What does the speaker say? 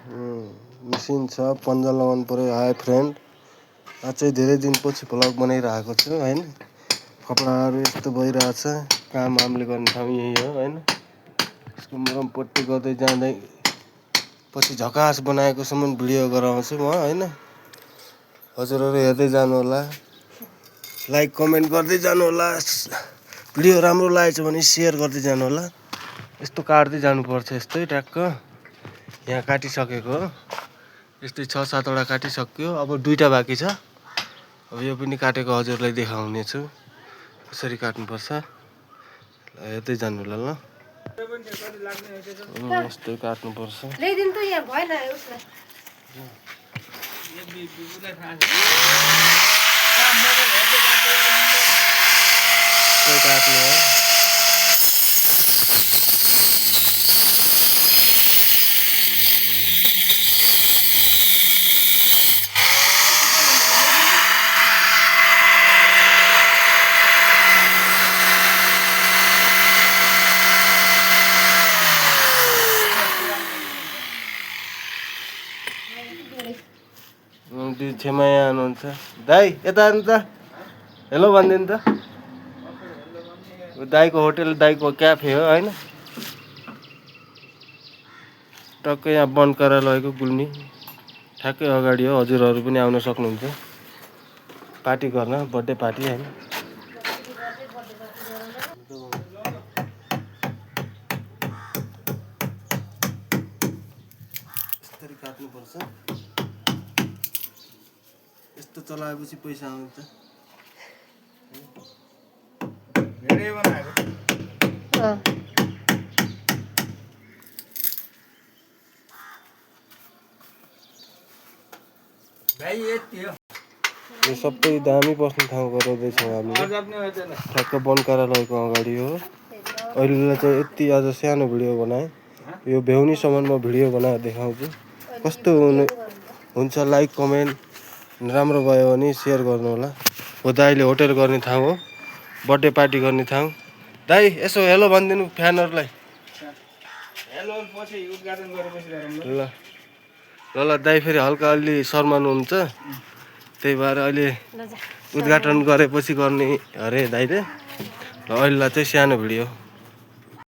Machine छ पन्जा लगाउनु पर्यो। हाई फ्रेन्ड आज चाहिँ धेरै दिनपछि भ्लग बनाइरहेको छु हैन। कपडाहरू यस्तो भइरहेछ। काम हामीले गर्ने ठाउँ यही हो हैन। यसको मरम पट्टी गर्दै जाँदै पछि झकास बनाएकोसम्म भिडियो गराउँछु म हैन। हजुरहरू हेर्दै जानु होला, लाइक कमेन्ट गर्दै जानु होला। भिडियो राम्रो लागेछ भने सेयर गर्दै जानु होला। यस्तो काट्दै जानुपर्छ यस्तै ट्याक्क। यहाँ काटिसकेको हो, यस्तै 6-7 वटा काटिसक्यो। अब 2टा बाँकी छ। अब यो पनि काटेको हजुरलाई देखाउने छु कसरी काट्नुपर्छ। हेर्दै जानु होला ल। यस्तै काट्नुपर्छ। ल्याइदिनु त यहाँ भएन उसलाई। काट्नु हो। छेमाया आउनुहुन्छ। दाइ यता आउनु त, हेलो भनिदिनु त। दाइको होटेल, दाइको क्याफे हो हैन। टक्कै यहाँ बन्द कार्यालयको गुल्मी ठ्याक्कै अगाडि हो। हजुरहरू पनि आउन सक्नुहुन्छ पार्टी गर्न, बर्थडे पार्टी हैन। यसरी काट्नुपर्छ। यस्तो चलाएपछि पैसा आउँछ। भिडियो बनाएको भाइ यति हो। यो सबै दामी बस्ने ठाउँ गराउँदैछौँ हामीले। ठ्याक्क वन कार्यालयको अगाडि हो। अहिले चाहिँ यति आज सानो भिडियो बनाएँ। यो भ्याउनीसम्म म भिडियो बनाएर देखाउँछु कस्तो हुन्छ। लाइक कमेन्ट राम्रो भयो भने सेयर गर्नु होला। हो दाइले होटेल गर्ने ठाउँ हो, बर्थडे पार्टी गर्ने ठाउँ। दाइ यसो हेलो भनिदिनु फ्यानहरूलाई। हेलो पछि उद्घाटन गरेपछि गरौँ ल। ल दाइ फेरि हल्का अलि शर्मानुहुन्छ, त्यही भएर अहिले उद्घाटन गरेपछि गर्ने अरे दाइले। ल अहिले चाहिँ सानो भिडियो।